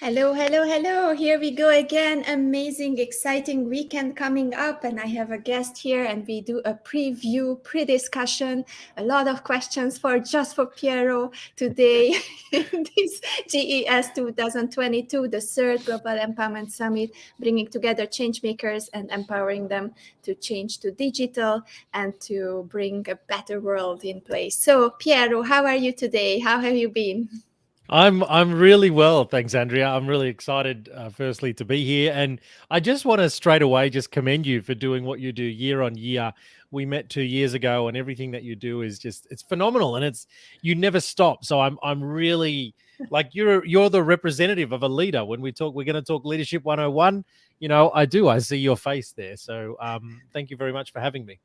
Hello, hello, hello. Here we go again. Amazing, exciting weekend coming up. And I have a guest here, and we do a preview, pre-discussion, a lot of questions for Pjero today in this GES 2022, the third Global Empowerment Summit, bringing together change makers and empowering them to change to digital and to bring a better world in place. So, Pjero, how are you today? How have you been? I'm really well, thanks, Andrea. I'm really excited, firstly, to be here, and I just want to straight away just commend you for doing what you do year on year. We met 2 years ago, and everything that you do is it's phenomenal, and you never stop. So I'm really like you're the representative of a leader. When we're going to talk leadership 101. I see your face there. So thank you very much for having me.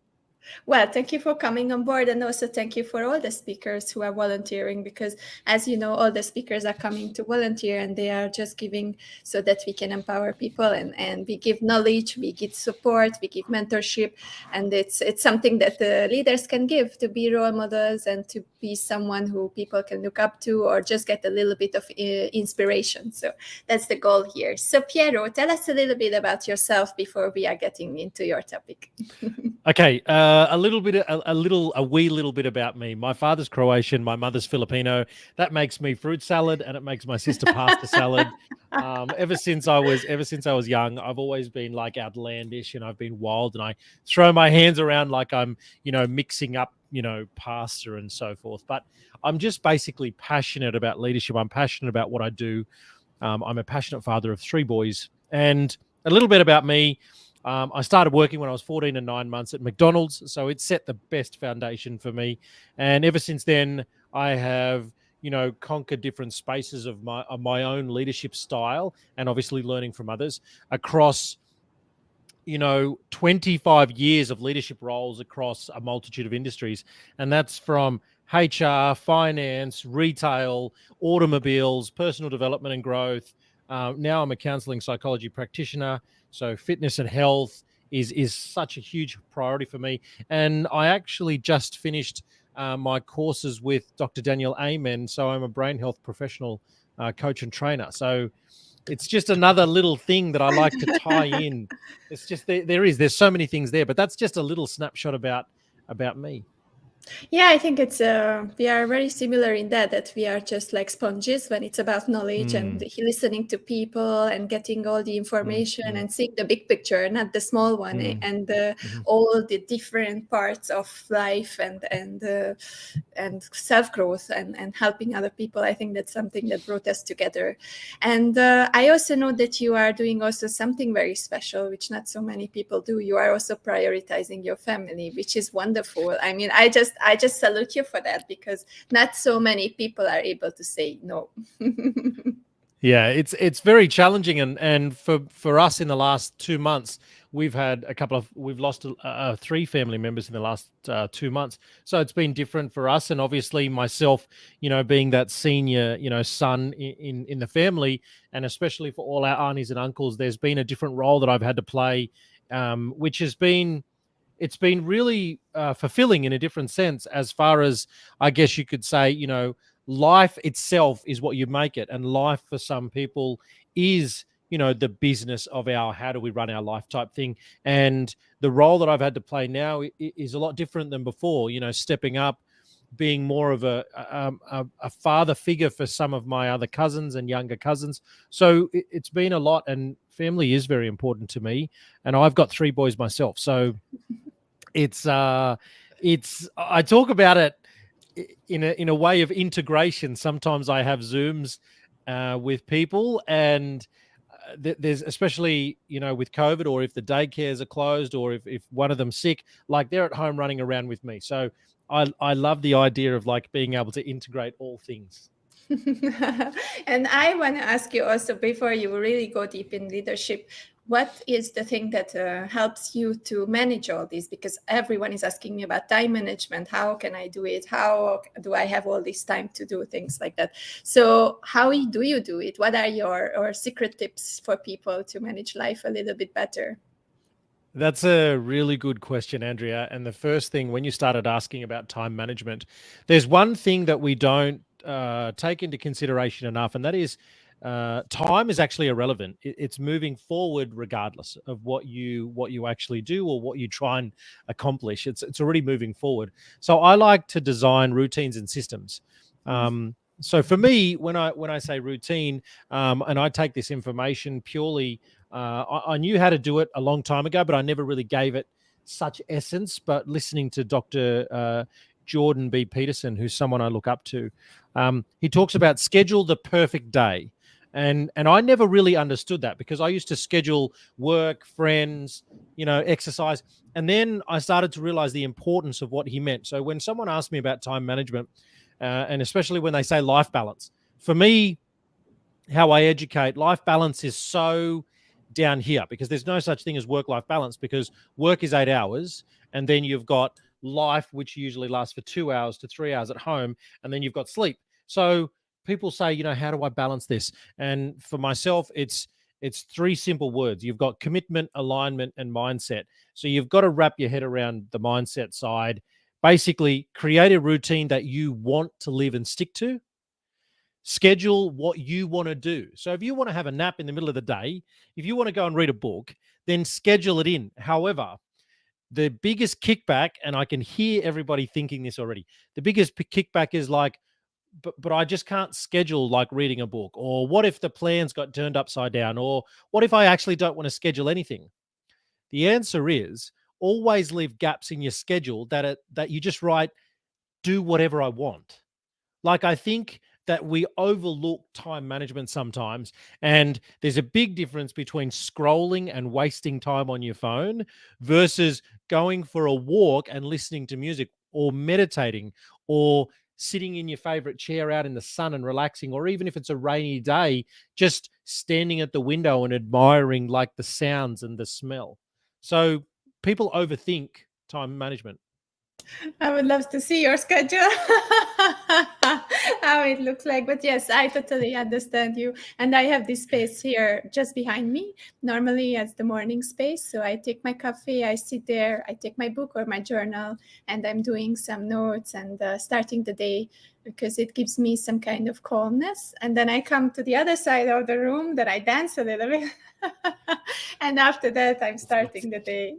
Well, thank you for coming on board, and also thank you for all the speakers who are volunteering, because as you know, all the speakers are coming to volunteer, and they are just giving so that we can empower people, and we give knowledge, we give support, we give mentorship, and it's something that the leaders can give to be role models and to be someone who people can look up to or just get a little bit of inspiration. So that's the goal here. So Pjero, tell us a little bit about yourself before we are getting into your topic. Okay, a wee little bit about me. My father's Croatian, my mother's Filipino. That makes me fruit salad, and it makes my sister pasta salad. Ever since I was young, I've always been like outlandish, and I've been wild, and I throw my hands around like I'm, mixing up, pasta and so forth. But I'm just basically passionate about leadership. I'm passionate about what I do. I'm a passionate father of 3 boys, and a little bit about me. I started working when I was 14 and 9 months at McDonald's, so it set the best foundation for me. And ever since then, I have, conquered different spaces of my own leadership style, and obviously learning from others across, 25 years of leadership roles across a multitude of industries. And that's from HR, finance, retail, automobiles, personal development and growth. Now I'm a counseling psychology practitioner. So fitness and health is such a huge priority for me. And I actually just finished my courses with Dr. Daniel Amen. So I'm a brain health professional coach and trainer. So it's just another little thing that I like to tie in. It's just there's so many things there, but that's just a little snapshot about me. Yeah, I think it's we are very similar in that we are just like sponges when it's about knowledge and listening to people and getting all the information and seeing the big picture, not the small one, and all the different parts of life and self growth and helping other people. I think that's something that brought us together. And I also know that you are doing also something very special, which not so many people do. You are also prioritizing your family, which is wonderful. I mean, I just salute you for that, because not so many people are able to say no. Yeah, it's very challenging, and for us in the last 2 months, we've lost 3 family members in the last 2 months. So it's been different for us, and obviously myself, being that senior, son in the family, and especially for all our aunties and uncles, there's been a different role that I've had to play, which has been. It's been really fulfilling in a different sense, as far as, I guess you could say, life itself is what you make it. And life for some people is, the business of how do we run our life type thing. And the role that I've had to play now is a lot different than before, stepping up, being more of a father figure for some of my other cousins and younger cousins. So it's been a lot, and family is very important to me. And I've got 3 boys myself. So I talk about it in a way of integration. Sometimes I have Zooms with people, and there's, especially with COVID, or if the daycares are closed, or if one of them's sick, like they're at home running around with me. So I love the idea of like being able to integrate all things. And I want to ask you also, before you really go deep in leadership, what is the thing that helps you to manage all this? Because everyone is asking me about time management. How can I do it? How do I have all this time to do things like that? So how do you do it? What are your secret tips for people to manage life a little bit better? That's a really good question, Andrea. And the first thing, when you started asking about time management, there's one thing that we don't take into consideration enough, and that is time is actually irrelevant. It's moving forward regardless of what you actually do or what you try and accomplish. It's already moving forward. So I like to design routines and systems. So for me, when I say routine, and I take this information purely, I knew how to do it a long time ago, but I never really gave it such essence. But listening to Dr. Jordan B. Peterson, who's someone I look up to, he talks about schedule the perfect day. And I never really understood that because I used to schedule work, friends, exercise. And then I started to realize the importance of what he meant. So when someone asked me about time management, and especially when they say life balance, for me, how I educate, life balance is so down here because there's no such thing as work-life balance, because work is 8 hours and then you've got life, which usually lasts for 2 hours to 3 hours at home, and then you've got sleep. So people say, how do I balance this? And for myself, it's three simple words. You've got commitment, alignment, and mindset. So you've got to wrap your head around the mindset side. Basically, create a routine that you want to live and stick to. Schedule what you want to do. So if you want to have a nap in the middle of the day, if you want to go and read a book, then schedule it in. However, the biggest kickback, and I can hear everybody thinking this already, the biggest kickback is like, but I just can't schedule like reading a book. Or what if the plans got turned upside down? Or what if I actually don't want to schedule anything? The answer is always leave gaps in your schedule that you just write, do whatever I want. Like, I think that we overlook time management sometimes. And there's a big difference between scrolling and wasting time on your phone versus going for a walk and listening to music, or meditating, or sitting in your favorite chair out in the sun and relaxing, or even if it's a rainy day, just standing at the window and admiring like the sounds and the smell. So people overthink time management. I would love to see your schedule, how it looks like. But yes, I totally understand you. And I have this space here just behind me, normally as the morning space. So I take my coffee, I sit there, I take my book or my journal, and I'm doing some notes and starting the day, because it gives me some kind of calmness. And then I come to the other side of the room, that I dance a little bit. And after that, I'm starting the day.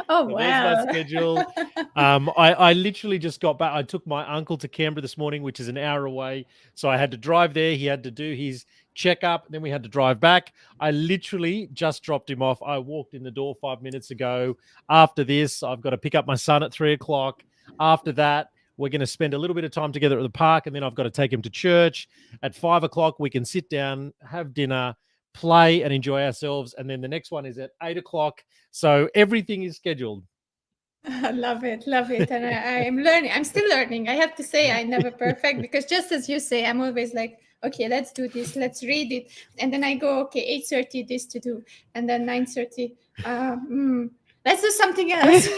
Oh, So wow. there's my schedule. I literally just got back. I took my uncle to Canberra this morning, which is an hour away. So I had to drive there. He had to do his checkup. Then we had to drive back. I literally just dropped him off. I walked in the door 5 minutes ago. After this, I've got to pick up my son at 3:00. After that, we're going to spend a little bit of time together at the park. And then I've got to take him to church. At 5:00, we can sit down, have dinner, play and enjoy ourselves. And then the next one is at 8:00. So everything is scheduled. Love it. And I'm learning. I'm still learning. I have to say, I'm never perfect, because just as you say, I'm always like, okay, let's do this. Let's read it. And then I go, okay, 8:30 this to do. And then 9:30, let's do something else.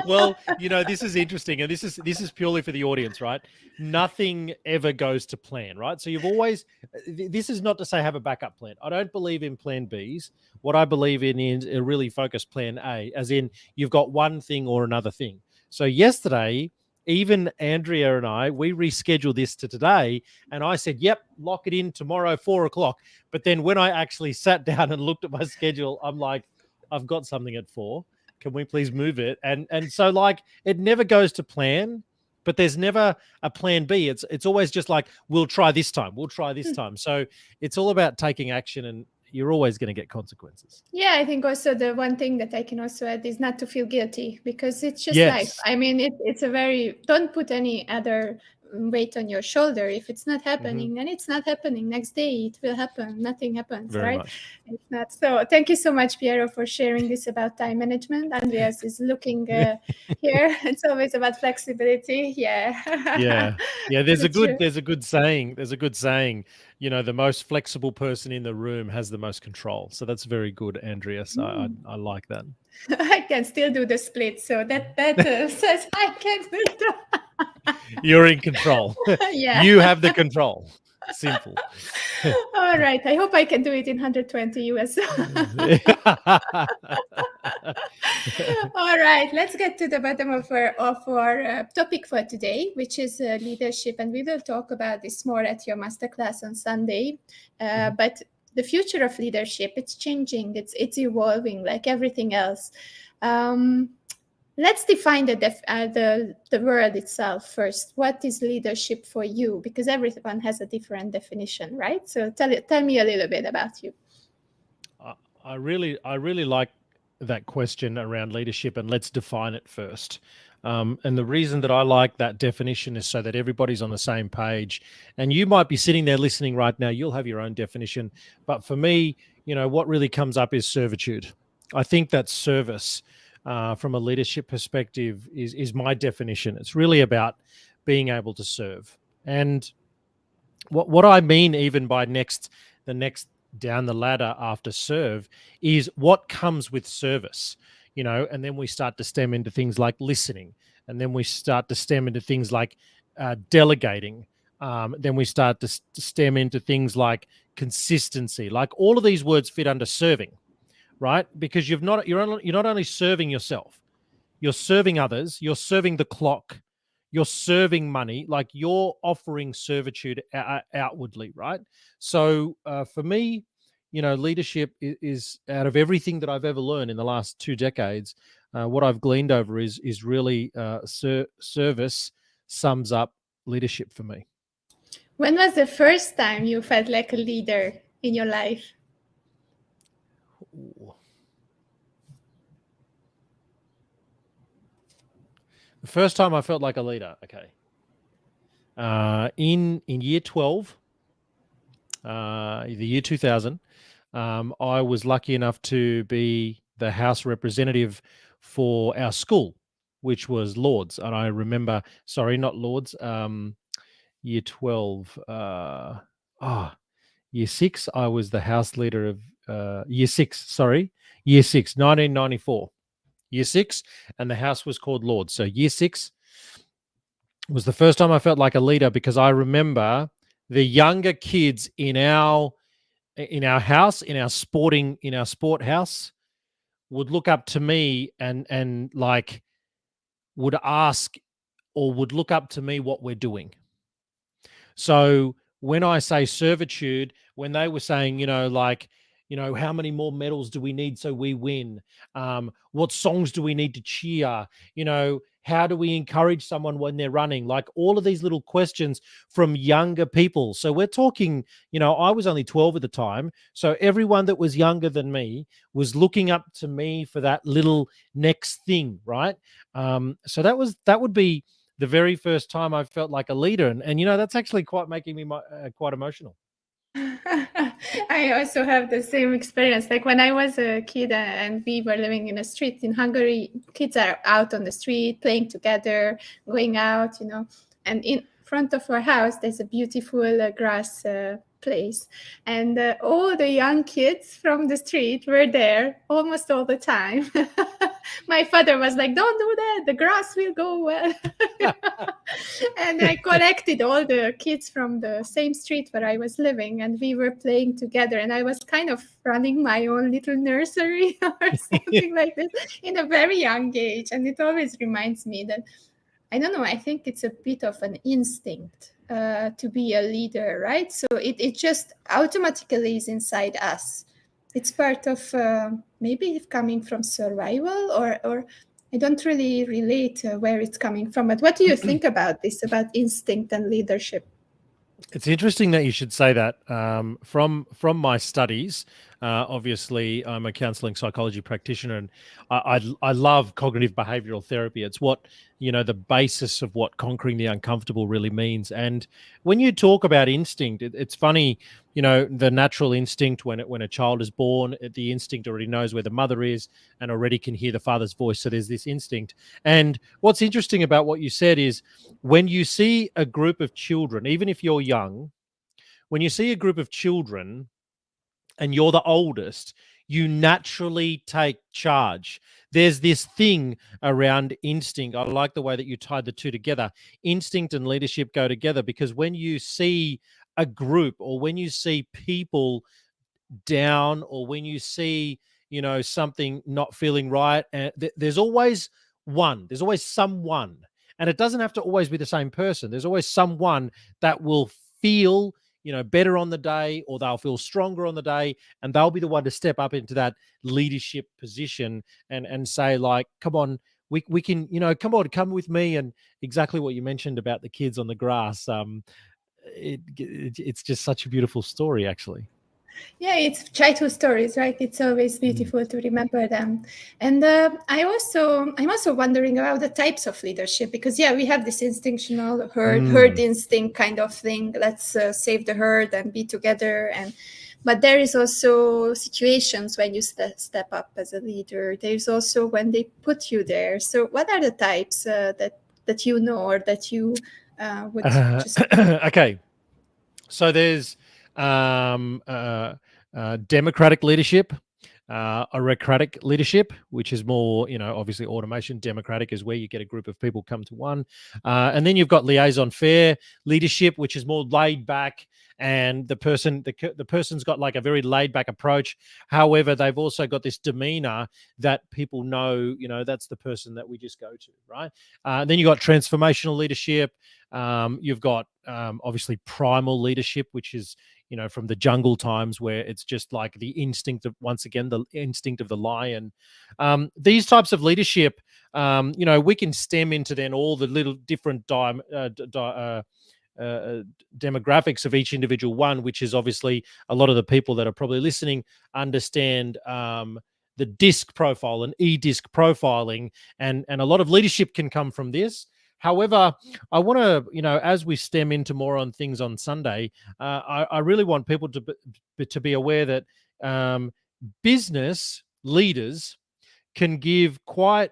Well, this is interesting. And this is purely for the audience, right? Nothing ever goes to plan, right? So you've always, this is not to say have a backup plan. I don't believe in plan Bs. What I believe in is a really focused plan A, as in you've got one thing or another thing. So yesterday, even Andrea and I, we rescheduled this to today. And I said, yep, lock it in tomorrow, 4:00. But then when I actually sat down and looked at my schedule, I'm like, I've got something at 4:00. Can we please move it? And so like it never goes to plan, but there's never a plan B. It's always just like, we'll try this time. So it's all about taking action, and you're always going to get consequences. Yeah, I think also the one thing that I can also add is not to feel guilty, because it's just life. I mean, it's a very, don't put any other weight on your shoulder. If it's not happening, then it's not happening. Next day it will happen. Nothing happens, Very right? much. It's not. So thank you so much, Pjero, for sharing this about time management. Andreas is looking here. It's always about flexibility. Yeah. There's a good saying. The most flexible person in the room has the most control. So that's very good, Andrea. So I like that. I can still do the split. So that says I can do that. You're in control. Yeah. You have the control. Simple. All right. I hope I can do it in 120 US. All right, let's get to the bottom of our topic for today, which is leadership. And we will talk about this more at your masterclass on Sunday. But the future of leadership, it's changing, it's evolving like everything else. Let's define the word itself first. What is leadership for you? Because everyone has a different definition, right? So tell me a little bit about you. I really like that question around leadership, and let's define it first. And the reason that I like that definition is so that everybody's on the same page. And you might be sitting there listening right now, you'll have your own definition. But for me, what really comes up is servitude. I think that service from a leadership perspective is my definition. It's really about being able to serve. And what I mean even by the next down the ladder after serve is what comes with service, and then we start to stem into things like listening, and then we start to stem into things like delegating, then we start to stem into things like consistency. Like all of these words fit under serving, right? Because you're not only serving yourself, you're serving others, you're serving the clock, you're serving money, like you're offering servitude outwardly, right? So for me, leadership is out of everything that I've ever learned in the last 2 decades. What I've gleaned over is really service sums up leadership for me. When was the first time you felt like a leader in your life? The first time I felt like a leader, okay. In year 12, the year 2000, I was lucky enough to be the House representative for our school, which was Lords. And I remember, sorry, not Lords, year 12, year 6, I was the House leader of year 6, 1994. Year 6, and the House was called Lords. So year 6 was the first time I felt like a leader, because I remember the younger kids in our house, in our sport house, would look up to me and like would ask or would look up to me what we're doing. So when I say servitude, when they were saying, how many more medals do we need so we win? What songs do we need to cheer? How do we encourage someone when they're running? Like all of these little questions from younger people. So we're talking, I was only 12 at the time. So everyone that was younger than me was looking up to me for that little next thing, right? So that would be the very first time I felt like a leader. And that's actually quite making me quite emotional. I also have the same experience. Like when I was a kid and we were living in a street in Hungary, kids are out on the street playing together, going out, and in front of our house, there's a beautiful grass place. And all the young kids from the street were there almost all the time. My father was like, don't do that, the grass will go well. And I collected all the kids from the same street where I was living, and we were playing together. And I was kind of running my own little nursery or something like this in a very young age. And it always reminds me that, I don't know, I think it's a bit of an instinct to be a leader, right? So it just automatically is inside us. It's part of maybe coming from survival, or I don't really relate where it's coming from. But what do you think about this, about instinct and leadership? It's interesting that you should say that. From my studies, obviously, I'm a counseling psychology practitioner, and I love cognitive behavioral therapy. It's what the basis of what conquering the uncomfortable really means. And when you talk about instinct, it's funny. The natural instinct when a child is born, the instinct already knows where the mother is and already can hear the father's voice. So there's this instinct. And what's interesting about what you said is when you see a group of children, even if you're young, when you see a group of children and you're the oldest, you naturally take charge. There's this thing around instinct. I like the way that you tied the two together. Instinct and leadership go together, because when you see a group, or when you see people down, or when you see something not feeling right. And there's always someone, and it doesn't have to always be the same person. There's always someone that will feel, better on the day, or they'll feel stronger on the day, and they'll be the one to step up into that leadership position and say, like, come on, we can, come with me. And exactly what you mentioned about the kids on the grass. It's just such a beautiful story, actually. Yeah, it's childhood stories, right? It's always beautiful to remember them. And I'm also wondering about the types of leadership, because we have this instinctual herd instinct kind of thing. Let's save the herd and be together. But there is also situations when you step up as a leader. There's also when they put you there. So what are the types that you know, or that you would just? Okay. So there's democratic leadership, autocratic leadership, which is more, obviously automation. Democratic is where you get a group of people come to one. And then you've got liaison fair leadership, which is more laid back. And the person's got like a very laid back approach. However, they've also got this demeanor that people know, that's the person that we just go to, right? Then you've got transformational leadership. You've got obviously primal leadership, which is, from the jungle times, where it's just like the instinct of, once again, the instinct of the lion. These types of leadership, we can stem into then all the little different demographics of each individual one, which is obviously a lot of the people that are probably listening understand the DISC profile and e-DISC profiling, and a lot of leadership can come from this. However, I want to, as we stem into more on things on Sunday, I really want people to be aware that business leaders can give quite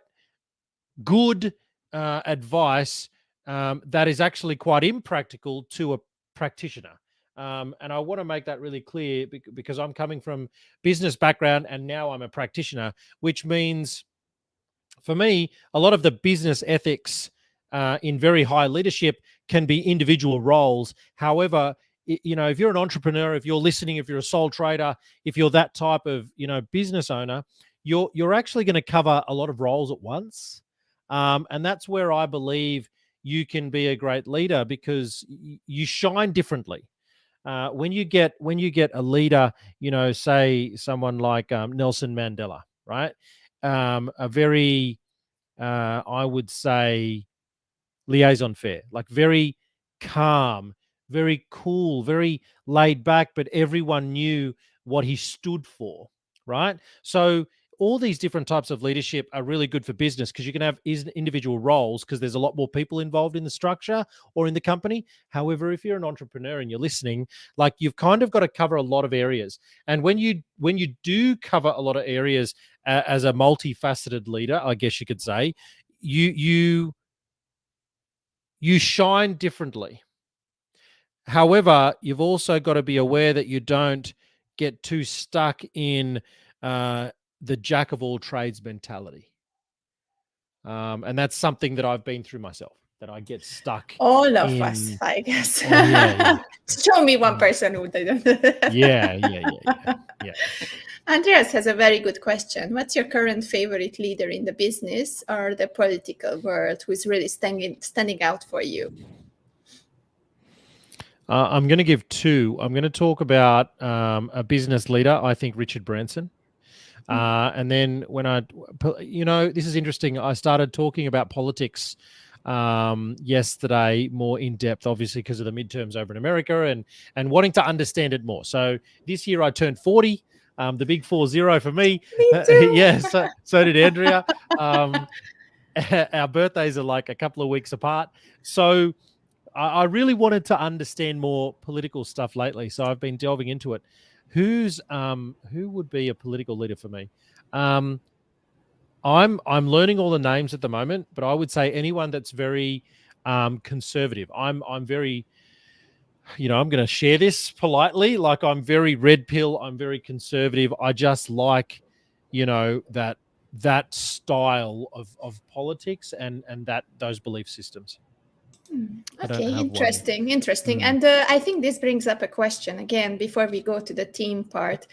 good advice that is actually quite impractical to a practitioner. And I want to make that really clear, because I'm coming from business background and now I'm a practitioner, which means for me, a lot of the business ethics in very high leadership can be individual roles. However, if you're an entrepreneur, if you're listening, if you're a sole trader, if you're that type of, business owner, you're actually going to cover a lot of roles at once. And that's where I believe you can be a great leader, because you shine differently. When you get a leader, say someone like Nelson Mandela, right? A very, I would say, liaison fair, like very calm, very cool, very laid back, but everyone knew what he stood for, right? So all these different types of leadership are really good for business, because you can have individual roles, because there's a lot more people involved in the structure or in the company. However, if you're an entrepreneur and you're listening, like, you've kind of got to cover a lot of areas. And when you do cover a lot of areas as a multifaceted leader, I guess you could say, you shine differently. However, you've also got to be aware that you don't get too stuck in the jack of all trades mentality. And that's something that I've been through myself, that I get stuck. All of us, I guess. Oh, yeah. Show me one person who didn't. Yeah. Andreas has a very good question. What's your current favorite leader in the business or the political world who is really standing out for you? I'm going to give two. I'm going to talk about a business leader, I think Richard Branson. And then when this is interesting. I started talking about politics yesterday more in depth, obviously because of the midterms over in America, and wanting to understand it more. So this year I turned 40. The big 40 for me. Me too. Yeah, so did Andrea. Our birthdays are like a couple of weeks apart. So I really wanted to understand more political stuff lately. So I've been delving into it. Who would be a political leader for me? I'm learning all the names at the moment, but I would say anyone that's very conservative. I'm very, I'm going to share this politely. Like, I'm very red pill. I'm very conservative. I just like, that style of politics and those belief systems. I don't Okay, have one. interesting. And I think this brings up a question again before we go to the team part,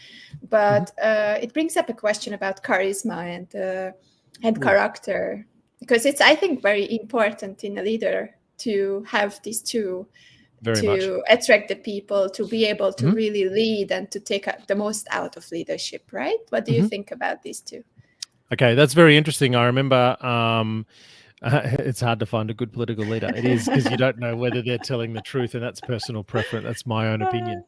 but it brings up a question about charisma and character, because it's, I think, very important in a leader to have these two, Very much. to attract the people, to be able to really lead and to take the most out of leadership, right? What do you think about these two? Okay, that's very interesting. I remember it's hard to find a good political leader. It is, because you don't know whether they're telling the truth, and that's personal preference. That's my own opinion.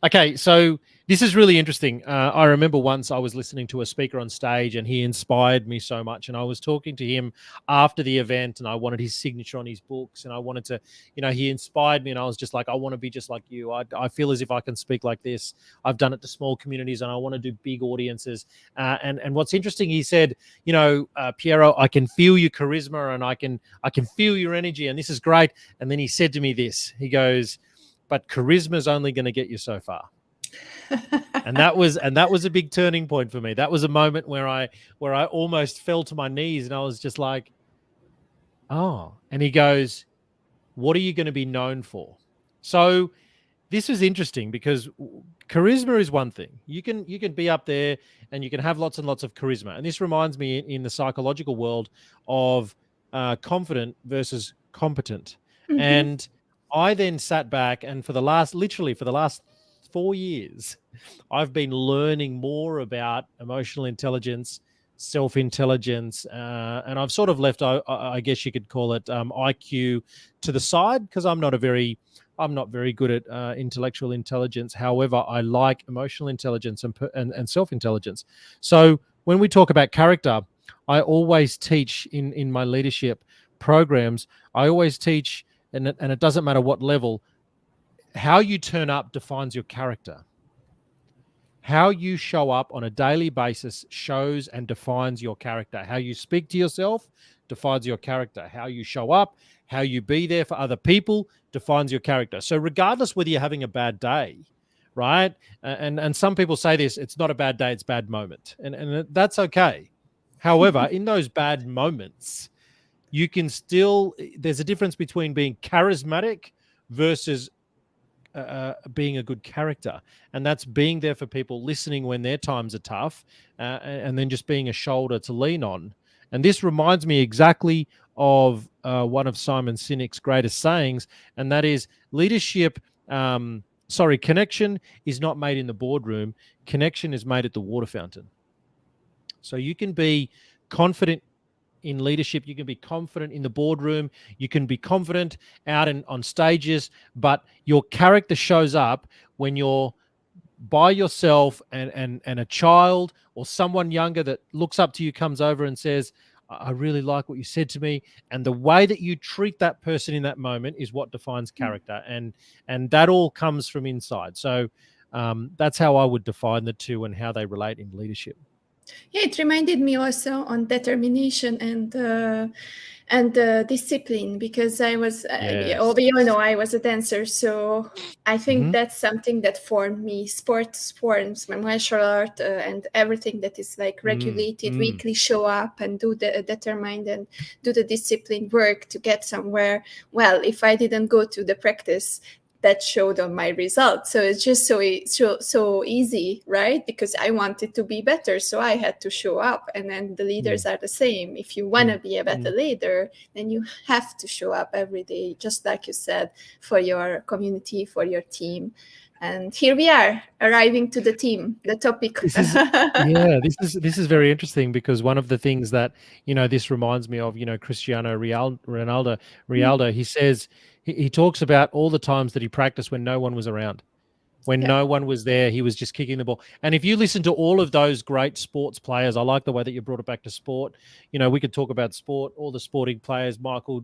Okay, so this is really interesting. I remember once I was listening to a speaker on stage, and he inspired me so much. And I was talking to him after the event, and I wanted his signature on his books, and I wanted to, he inspired me, and I was just like, I want to be just like you. I feel as if I can speak like this. I've done it to small communities, and I want to do big audiences. And what's interesting, he said, Pjero, I can feel your charisma, and I can feel your energy, and this is great. And then he said to me this, he goes, but charisma is only going to get you so far. and that was a big turning point for me. That was a moment where I almost fell to my knees, and I was just like, oh. And he goes, what are you going to be known for? So this was interesting, because charisma is one thing. You can be up there and you can have lots and lots of charisma. And this reminds me, in the psychological world, of confident versus competent. And I then sat back, and for the last 4 years, I've been learning more about emotional intelligence, self-intelligence, and I've sort of left, I guess you could call it, IQ to the side, because I'm not very good at intellectual intelligence. However, I like emotional intelligence and self-intelligence. So when we talk about character, I always teach in my leadership programs, I always teach, and it doesn't matter what level, how you turn up defines your character. How you show up on a daily basis shows and defines your character. How you speak to yourself defines your character. How you show up, how you be there for other people defines your character. So regardless whether you're having a bad day, right? And some people say this, it's not a bad day, it's a bad moment. And that's okay. However, in those bad moments, you can still, there's a difference between being charismatic versus being a good character, and that's being there for people, listening when their times are tough, and then just being a shoulder to lean on. And this reminds me exactly of one of Simon Sinek's greatest sayings, and that is, leadership, connection is not made in the boardroom, connection is made at the water fountain. So you can be confident in leadership, you can be confident in the boardroom, you can be confident out on stages, but your character shows up when you're by yourself, and a child or someone younger that looks up to you comes over and says, I really like what you said to me. And the way that you treat that person in that moment is what defines character. And that all comes from inside. So that's how I would define the two and how they relate in leadership. Yeah, it reminded me also on determination and discipline, because I was, we all know I was a dancer, so I think that's something that formed me. Sports forms my martial art, and everything that is like regulated, weekly show up and do the determined and do the disciplined work to get somewhere. Well, if I didn't go to the practice, that showed on my results. So it's just so easy, right? Because I wanted to be better, so I had to show up. And then the leaders are the same. If you want to be a better leader, then you have to show up every day, just like you said, for your community, for your team. And here we are, arriving to the team, the topic. This is very interesting, because one of the things that, this reminds me of, Cristiano Ronaldo, he says, he talks about all the times that he practiced when no one was around. When no one was there, he was just kicking the ball. And if you listen to all of those great sports players, I like the way that you brought it back to sport. We could talk about sport, all the sporting players, Michael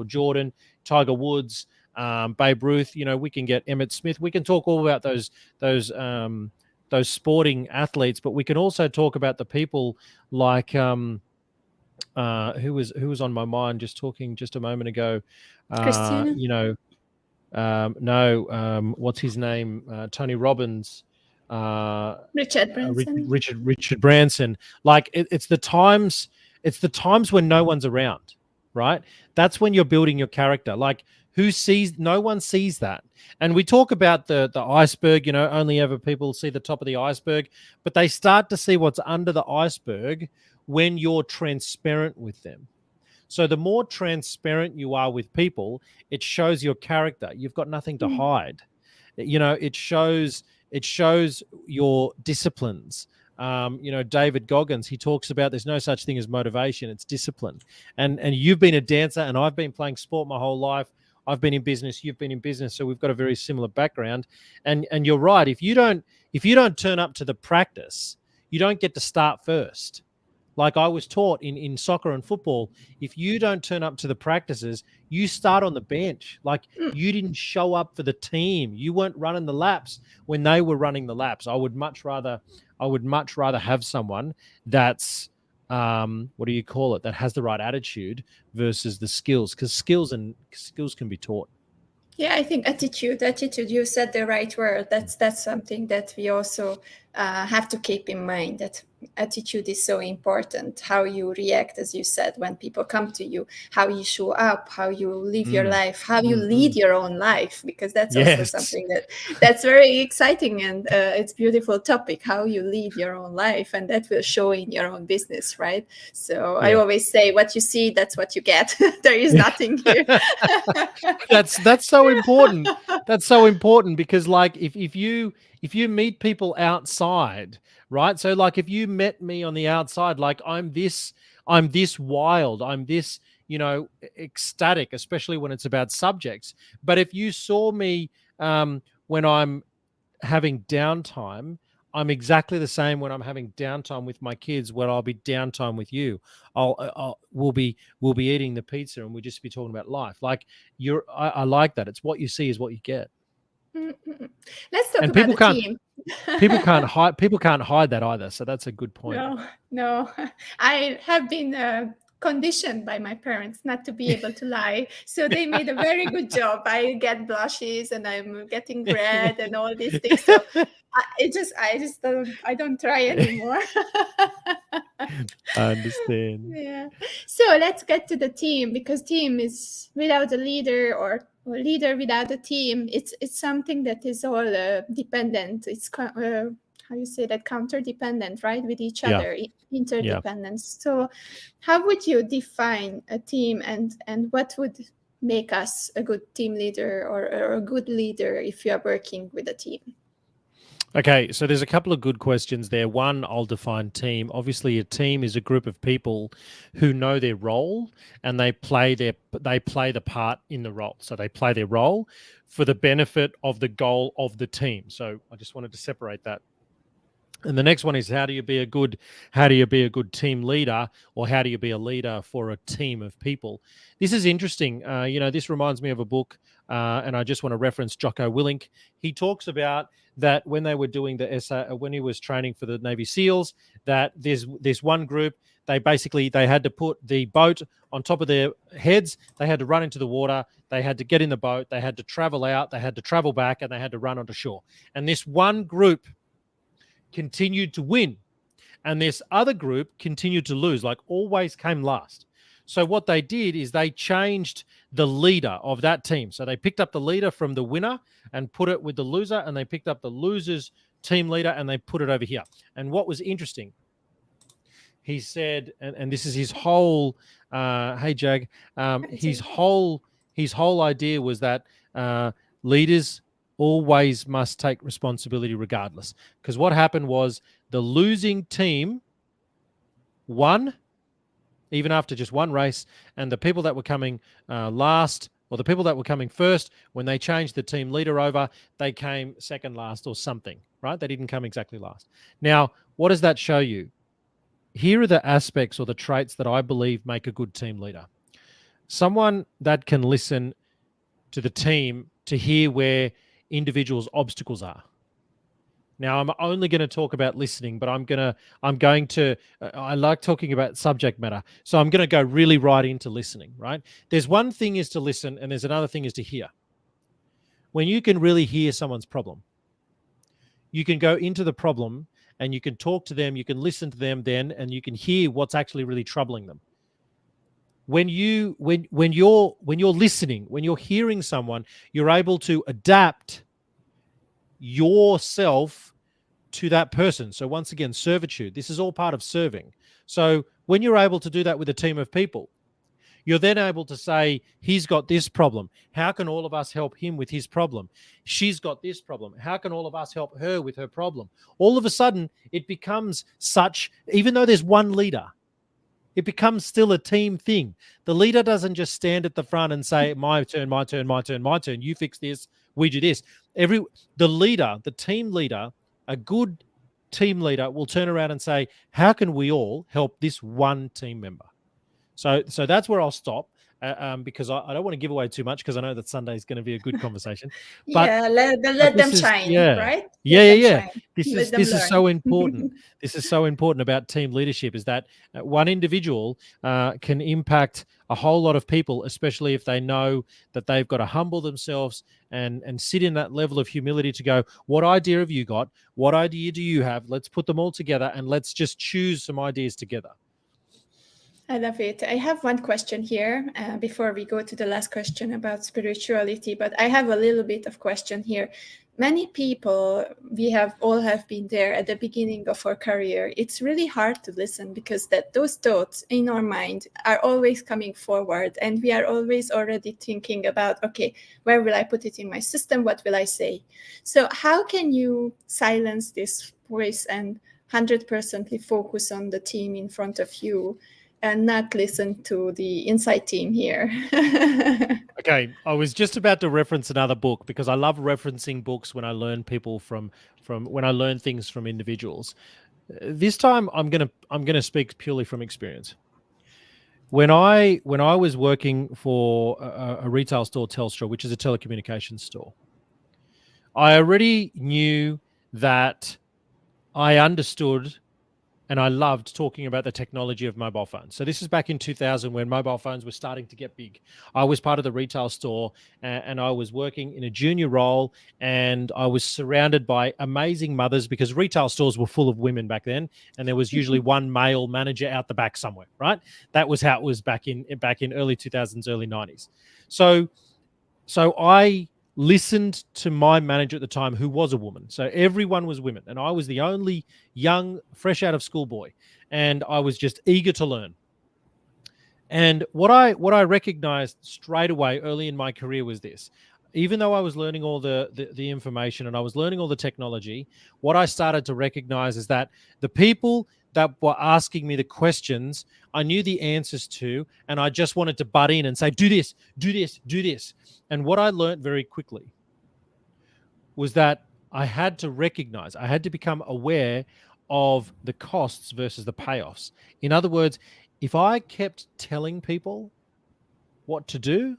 Jordan, Tiger Woods, Babe Ruth. We can get Emmett Smith. We can talk all about those sporting athletes, but we can also talk about the people like who was on my mind just talking just a moment ago. Christina? What's his name? Tony Robbins, Richard Branson. Richard Branson. Like it's the times when no one's around. right? That's when you're building your character. Like, no one sees that. And we talk about the iceberg, only ever people see the top of the iceberg, but they start to see what's under the iceberg when you're transparent with them. So the more transparent you are with people, it shows your character. You've got nothing to hide. It shows your disciplines. David Goggins, he talks about there's no such thing as motivation, it's discipline. And you've been a dancer, and I've been playing sport my whole life. I've been in business, you've been in business, so we've got a very similar background. And you're right, if you don't turn up to the practice, you don't get to start first. Like I was taught in soccer and football, if you don't turn up to the practices, you start on the bench. Like you didn't show up for the team. You weren't running the laps when they were running the laps. I would much rather have someone that's that has the right attitude versus the skills, because skills can be taught. Yeah, I think attitude, you said the right word. That's something that we also have to keep in mind, that attitude is so important. How you react, as you said, when people come to you, how you show up, how you live your life, how you lead your own life, because that's also something that's very exciting, and it's a beautiful topic, how you lead your own life, and that will show in your own business, right? So I always say, what you see, that's what you get. There is nothing here. That's so important. That's so important, because like if you meet people outside, right? So like if you met me on the outside, like I'm this wild, I'm this, ecstatic, especially when it's about subjects. But if you saw me when I'm having downtime, I'm exactly the same when I'm having downtime with my kids, where I'll be downtime with you. We'll be eating the pizza, and we'll just be talking about life. Like I like that. It's what you see is what you get. Let's talk about the team. People can't hide that either. So that's a good point. No. I have been conditioned by my parents not to be able to lie, so they made a very good job. I get blushes, and I'm getting red and all these things. So I don't try anymore. I understand. Yeah. So let's get to the team, because team is without a leader, or leader without a team. It's something that is all dependent. It's how you say that, counter-dependent, right, with each other, interdependence. So how would you define a team, and what would make us a good team leader, or a good leader if you are working with a team? Okay, so there's a couple of good questions there. One, I'll define team. Obviously, a team is a group of people who know their role, and they play the part in the role. So they play their role for the benefit of the goal of the team. So I just wanted to separate that. And the next one is, how do you be a good team leader, or how do you be a leader for a team of people? This is interesting. This reminds me of a book, and I just want to reference Jocko Willink. He talks about that when they were doing the essay, when he was training for the Navy SEALs, that there's one group, they had to put the boat on top of their heads. They had to run into the water. They had to get in the boat. They had to travel out. They had to travel back, and they had to run onto shore. And this one group continued to win, and this other group continued to lose, like always came last. So what they did is they changed the leader of that team. So they picked up the leader from the winner and put it with the loser, and they picked up the loser's team leader and they put it over here. And what was interesting, he said, and this is his whole hey Jag, his whole idea was that leaders always must take responsibility regardless. Because what happened was the losing team won even after just one race, and the people that were coming last, or the people that were coming first, when they changed the team leader over, they came second last or something, right? They didn't come exactly last. Now, what does that show you? Here are the aspects or the traits that I believe make a good team leader. Someone that can listen to the team to hear where individuals' obstacles are. Now, I'm only going to talk about listening, but I like talking about subject matter. So I'm going to go really right into listening, right? There's one thing is to listen, and there's another thing is to hear. When you can really hear someone's problem, you can go into the problem and you can talk to them, you can listen to them then, and you can hear what's actually really troubling them. when you're listening, when you're hearing someone, you're able to adapt yourself to that person. So once again, servitude. This is all part of serving. So when you're able to do that with a team of people, you're then able to say, he's got this problem. How can all of us help him with his problem? She's got this problem. How can all of us help her with her problem? All of a sudden, it becomes such, even though there's one leader, it becomes still a team thing. The leader doesn't just stand at the front and say, my turn, my turn, my turn, my turn. You fix this, we do this. The leader, the team leader, a good team leader will turn around and say, how can we all help this one team member? So that's where I'll stop, because I don't want to give away too much, because I know that Sunday is going to be a good conversation. But yeah, let them shine, right? Yeah. Shine. This is so important. This is so important about team leadership, is that one individual can impact a whole lot of people, especially if they know that they've got to humble themselves and sit in that level of humility to go, what idea have you got? What idea do you have? Let's put them all together and let's just choose some ideas together. I love it. I have one question here before we go to the last question about spirituality, but I have a little bit of question here. Many people, we all have been there at the beginning of our career. It's really hard to listen because those thoughts in our mind are always coming forward, and we are always already thinking about, okay, where will I put it in my system? What will I say? So how can you silence this voice and 100% focus on the team in front of you and not listen to the inside team here? Okay, I was just about to reference another book, because I love referencing books when I learn people from when I learn things from individuals. This time I'm gonna speak purely from experience. When I was working for a retail store, Telstra, which is a telecommunications store, I already knew that I understood and I loved talking about the technology of mobile phones. So this is back in 2000, when mobile phones were starting to get big. I was part of the retail store, and I was working in a junior role, and I was surrounded by amazing mothers, because retail stores were full of women back then, and there was usually one male manager out the back somewhere, right? That was how it was back in early 2000s, early 90s. So I listened to my manager at the time, who was a woman. So everyone was women, and I was the only young, fresh out of school boy, and I was just eager to learn. And what I recognized straight away early in my career was this: even though I was learning all the information and I was learning all the technology, what I started to recognize is that the people that were asking me the questions, I knew the answers to, and I just wanted to butt in and say, do this, do this, do this. And what I learned very quickly was that I had to recognize, I had to become aware of the costs versus the payoffs. In other words, if I kept telling people what to do,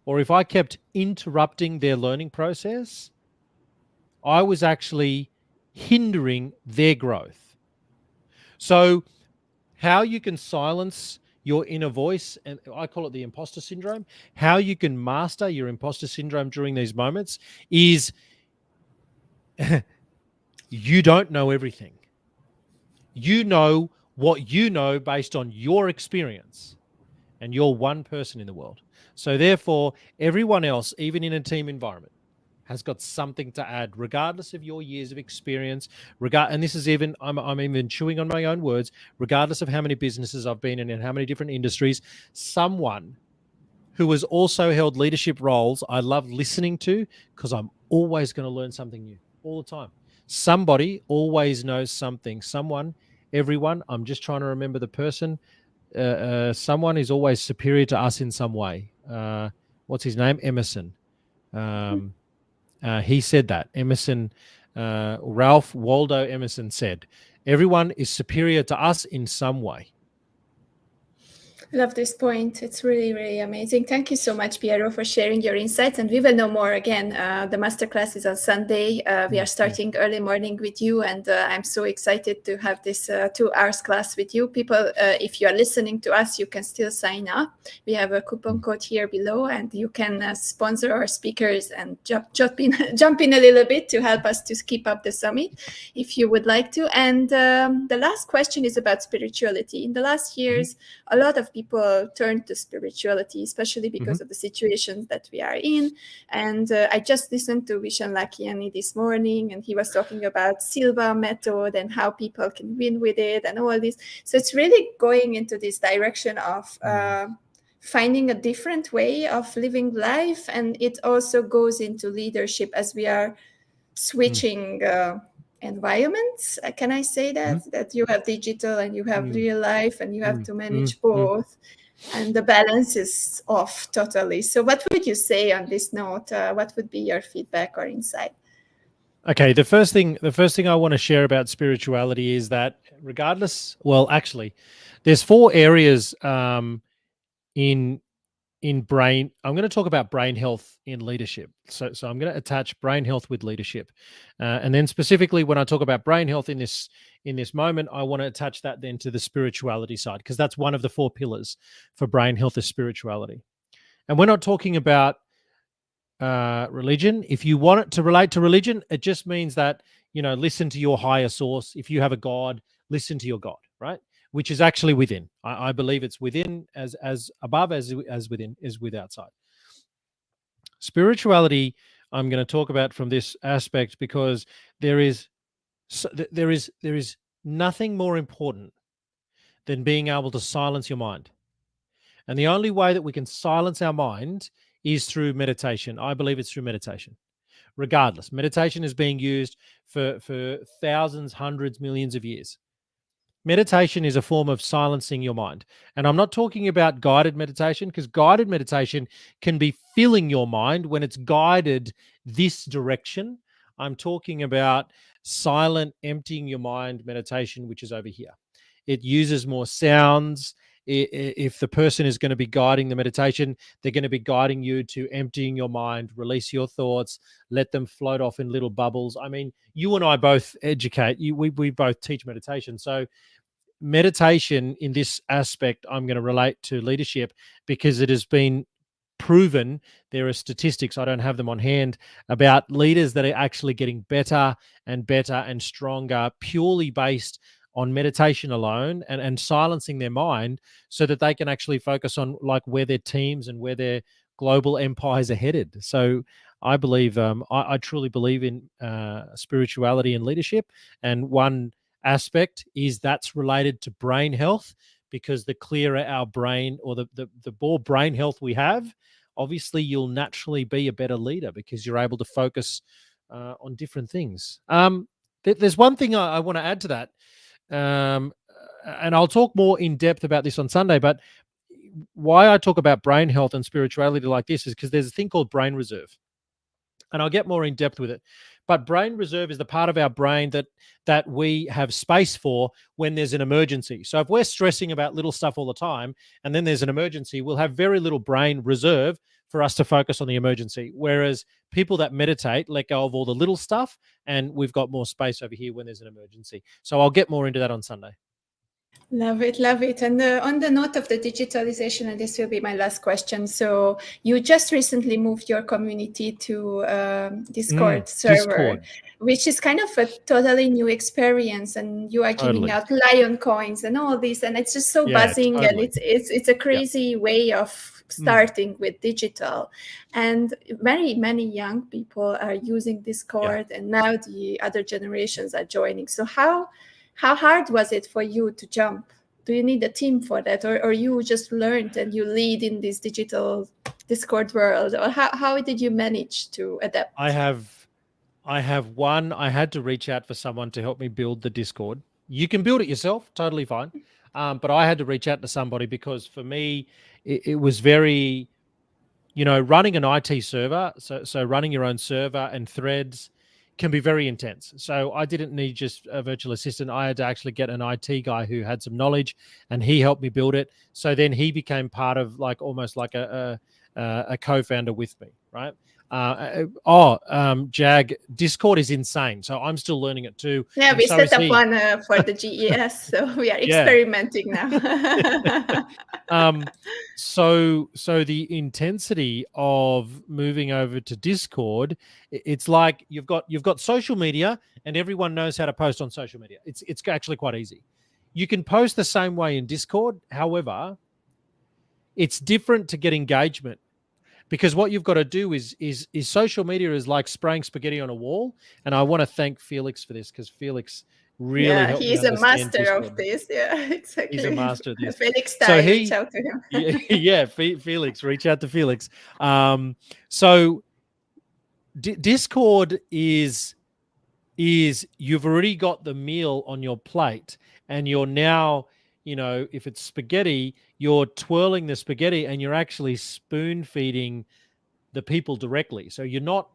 or if I kept interrupting their learning process, I was actually hindering their growth. So how you can silence your inner voice, and I call it the imposter syndrome, how you can master your imposter syndrome during these moments is you don't know everything. You know what you know based on your experience, and you're one person in the world. So therefore, everyone else, even in a team environment, has got something to add, regardless of your years of experience. And this is even, I'm even chewing on my own words, regardless of how many businesses I've been in and how many different industries, someone who has also held leadership roles, I love listening to, because I'm always going to learn something new all the time. Somebody always knows something. Everyone, I'm just trying to remember the person. Someone is always superior to us in some way. What's his name? Emerson. He said that. Emerson, Ralph Waldo Emerson said, everyone is superior to us in some way. I love this point. It's really, really amazing. Thank you so much, Pjero, for sharing your insights. And we will know more again. The masterclass is on Sunday. We are starting early morning with you. And I'm so excited to have this 2 hours class with you. People, if you are listening to us, you can still sign up. We have a coupon code here below, and you can sponsor our speakers and jump in a little bit to help us to keep up the summit if you would like to. And the last question is about spirituality. In the last years, a lot of people turn to spirituality, especially because of the situations that we are in. And I just listened to Vishen Lakiani this morning, and he was talking about Silva method and how people can win with it and all this. So it's really going into this direction of finding a different way of living life. And it also goes into leadership as we are switching environments. Can I say that you have digital and you have real life, and you have to manage both, and the balance is off totally. So what would you say on this note? What would be your feedback or insight? Okay, the first thing I want to share about spirituality is that regardless, well, actually, there's 4 areas in brain. I'm going to talk about brain health in leadership. So I'm going to attach brain health with leadership, and then specifically when I talk about brain health in this moment, I want to attach that then to the spirituality side, because that's one of the 4 pillars for brain health is spirituality. And we're not talking about religion. If you want it to relate to religion, it just means that, listen to your higher source. If you have a God, listen to your God, right? Which is actually within. I believe it's within, as above as within is with outside. Spirituality, I'm going to talk about from this aspect, because there is nothing more important than being able to silence your mind. And the only way that we can silence our mind is through meditation. I believe it's through meditation. Regardless, meditation is being used for thousands, hundreds, millions of years. Meditation is a form of silencing your mind. And I'm not talking about guided meditation, because guided meditation can be filling your mind when it's guided this direction. I'm talking about silent, emptying your mind meditation, which is over here. It uses more sounds. If the person is going to be guiding the meditation, they're going to be guiding you to emptying your mind, release your thoughts, let them float off in little bubbles. I mean, you and I both educate. We both teach meditation. So meditation in this aspect, I'm going to relate to leadership, because it has been proven. There are statistics, I don't have them on hand, about leaders that are actually getting better and better and stronger purely based on meditation alone, and silencing their mind so that they can actually focus on like where their teams and where their global empires are headed. So I believe, I truly believe in spirituality and leadership. And one aspect is that's related to brain health, because the clearer our brain, or the more brain health we have, obviously you'll naturally be a better leader, because you're able to focus on different things. There's one thing I want to add to that. And I'll talk more in depth about this on Sunday, but why I talk about brain health and spirituality like this is because there's a thing called brain reserve, and I'll get more in depth with it. But brain reserve is the part of our brain that we have space for when there's an emergency. So if we're stressing about little stuff all the time, and then there's an emergency, we'll have very little brain reserve for us to focus on the emergency. Whereas people that meditate let go of all the little stuff, and we've got more space over here when there's an emergency. So I'll get more into that on Sunday. Love it, love it. And on the note of the digitalization, and this will be my last question. So you just recently moved your community to Discord server, Discord, which is kind of a totally new experience. And you are giving out lion coins and all this, and it's just so buzzing, and it's a crazy way of starting with digital. And very many young people are using Discord, and now the other generations are joining. So how hard was it for you to jump? Do you need a team for that, or you just learned and you lead in this digital Discord world, or how did you manage to adapt? I had to reach out for someone to help me build the Discord. You can build it yourself, totally fine. But I had to reach out to somebody, because for me, it was very, running an IT server, so running your own server and threads can be very intense. So I didn't need just a virtual assistant. I had to actually get an IT guy who had some knowledge, and he helped me build it. So then he became part of almost like a co-founder with me, right? Jag, Discord is insane. So I'm still learning it too. Yeah, we set up one for the GES, so we are experimenting now. So the intensity of moving over to Discord, it's like you've got social media, and everyone knows how to post on social media. It's actually quite easy. You can post the same way in Discord. However, it's different to get engagement, because what you've got to do is social media is like spraying spaghetti on a wall. And I want to thank Felix for this, because Felix really helped me he's a understand master of Discord. this. Yeah, exactly. He's a master of this. Felix So style, reach out to him. yeah, Felix, reach out to Felix. So Discord is you've already got the meal on your plate, and you're now, if it's spaghetti, you're twirling the spaghetti and you're actually spoon feeding the people directly. So you're not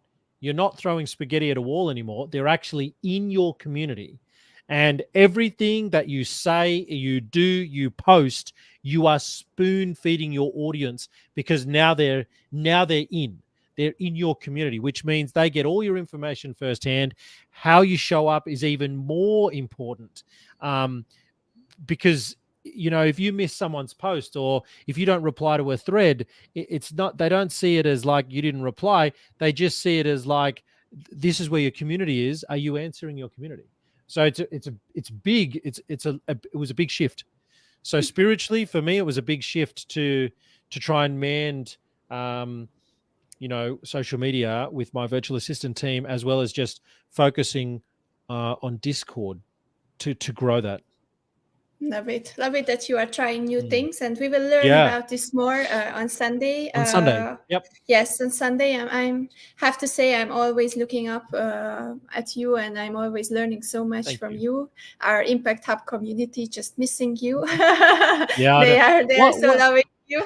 throwing spaghetti at a wall anymore. They're actually in your community, and everything that you say, you do, you post, you are spoon feeding your audience, because now they're in. They're in your community, which means they get all your information firsthand. How you show up is even more important, because if you miss someone's post, or if you don't reply to a thread, it's not, they don't see it as like you didn't reply. They just see it as like, this is where your community is. Are you answering your community? So it's big. It was a big shift. So spiritually, for me, it was a big shift to try and mend social media with my virtual assistant team, as well as just focusing on Discord to grow that. Love it that you are trying new things, and we will learn about this more on Sunday. On Sunday, yep. Yes, on Sunday. I have to say, I'm always looking up at you, and I'm always learning so much from you. Our Impact Hub community, just missing you. They are so loving you.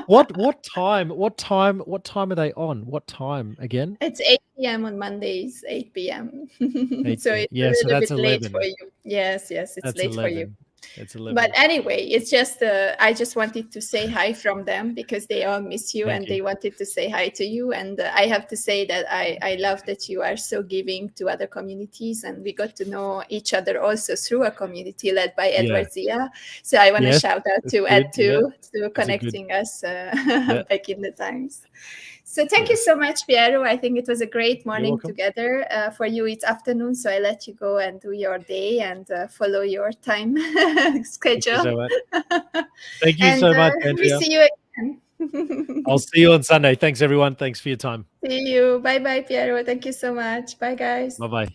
What time are they on? What time again? It's 8 p.m. on Mondays, 8 p.m. So it's so that's bit 11. late for you. Yes, it's that's late 11. for you. It's 11. But anyway, it's just I just wanted to say hi from them, because they all miss you. Thank you. They wanted to say hi to you. And I have to say that I love that you are so giving to other communities, and we got to know each other also through a community led by Edward Zia. So I want to shout out to Ed too, to connecting us back in the times. So thank you so much, Pjero. I think it was a great morning together. For you, it's afternoon, so I let you go and do your day and follow your time schedule. Thank you so much, Andrea. We see you again. I'll see you on Sunday. Thanks, everyone. Thanks for your time. See you. Bye-bye, Pjero. Thank you so much. Bye, guys. Bye-bye.